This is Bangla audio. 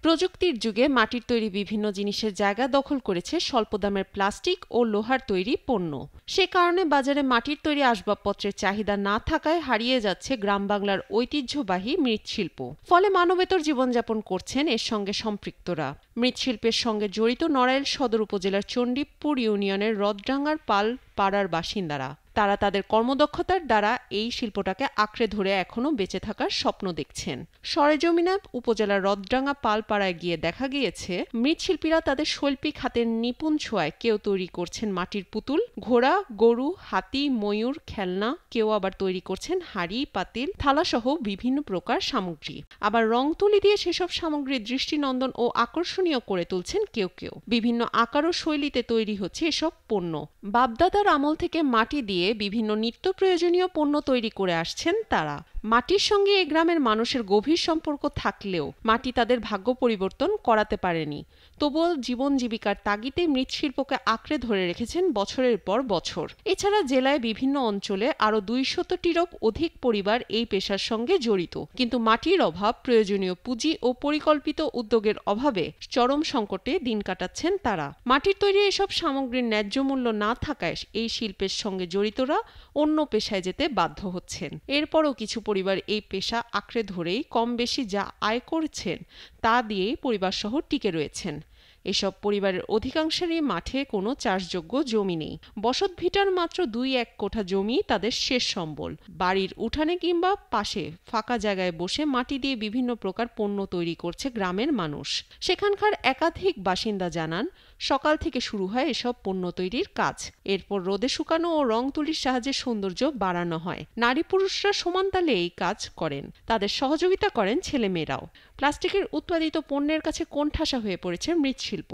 প্রযুক্তির যুগে মাটির তৈরি বিভিন্ন জিনিসের জায়গা দখল করেছে স্বল্প দামের প্লাস্টিক ও লোহার তৈরি পণ্য। সে কারণে বাজারে মাটির তৈরি আসবাবপত্রের চাহিদা না থাকায় হারিয়ে যাচ্ছে গ্রাম বাংলার ঐতিহ্যবাহী মৃৎশিল্প। ফলে মানবেতর জীবনযাপন করছেন এর সঙ্গে সম্পৃক্তরা। মৃৎশিল্পের সঙ্গে জড়িত নড়াইল সদর উপজেলার চণ্ডীপুর ইউনিয়নের রদডাঙ্গার পাল পাড়ার বাসিন্দারা। তারা তাদের কর্মদক্ষতার দ্বারা এই শিল্পটাকে আঁকড়ে ধরে এখনো বেঁচে থাকার স্বপ্ন দেখছেন। সরেজমিনে উপজেলার রদডাঙ্গা পালপাড়ায় গিয়ে দেখা গিয়েছে মৃৎশিল্পীরা তাদের শৈল্পিক হাতের নিপুণ ছোঁয়ায় কেউ তৈরি করছেন মাটির পুতুল, ঘোড়া, গরু, হাতি, ময়ূর, খেলনা, কেউ আবার তৈরি করছেন হাঁড়ি, পাতিল, থালাসহ বিভিন্ন প্রকার সামগ্রী। আবার রং তুলি দিয়ে সেসব সামগ্রী দৃষ্টিনন্দন ও আকর্ষণীয় করে তুলছেন কেউ কেউ। বিভিন্ন আকার ও শৈলীতে তৈরি হচ্ছে এসব পণ্য। বাপদাদার আমল থেকে মাটি দিয়ে বিভিন্ন নিত্য প্রয়োজনীয় পণ্য তৈরি করে আসছেন তারা। মাটির সঙ্গে এই গ্রামের মানুষের গভীর সম্পর্ক থাকলেও মাটি তাদের ভাগ্য পরিবর্তন করাতে পারেনি। তবুও জীবন জীবিকার তাগিদে মৃৎশিল্পকে আঁকড়ে ধরে রেখেছেন বছরের পর বছর। এছাড়া জেলায় বিভিন্ন অঞ্চলে আরও 200টিরও অধিক পরিবার এই পেশার সঙ্গে জড়িত। কিন্তু মাটির অভাব, প্রয়োজনীয় পুঁজি ও পরিকল্পিত উদ্যোগের অভাবে চরম সংকটে দিন কাটাচ্ছেন তারা। মাটির তৈরি এসব সামগ্রীর ন্যায্য মূল্য না থাকায় এই শিল্পের সঙ্গে জড়িতরা অন্য পেশায় যেতে বাধ্য হচ্ছেন। এরপরও কিছু পরিবার এই পেশা আঁকড়ে ধরেই কম বেশি যা আয় করছেন তা দিয়েই পরিবারসহ টিকে রয়েছেন। এসব পরিবারের অধিকাংশেরই মাঠে কোনো চাষযোগ্য জমি নেই। বসত ভিটার মাত্র 2-1 কোঠা জমি তাদের শেষ সম্বল। বাড়ির উঠানে কিংবা পাশে ফাঁকা জায়গায় বসে মাটি দিয়ে বিভিন্ন প্রকার পণ্য তৈরি করছে গ্রামের মানুষ। সেখানকার একাধিক বাসিন্দা জানান, সকাল থেকে শুরু হয় এসব পণ্য তৈরির কাজ। এরপর রোদে শুকানো ও রং তুলির সাহায্যে সৌন্দর্য বাড়ানো হয়। নারী পুরুষরা সমান তালে এই কাজ করেন। তাদের সহযোগিতা করেন ছেলেমেয়েরাও। প্লাস্টিকের উৎপাদিত পণ্যের কাছে কোণঠাসা হয়ে পড়েছে মৃৎশিল্প।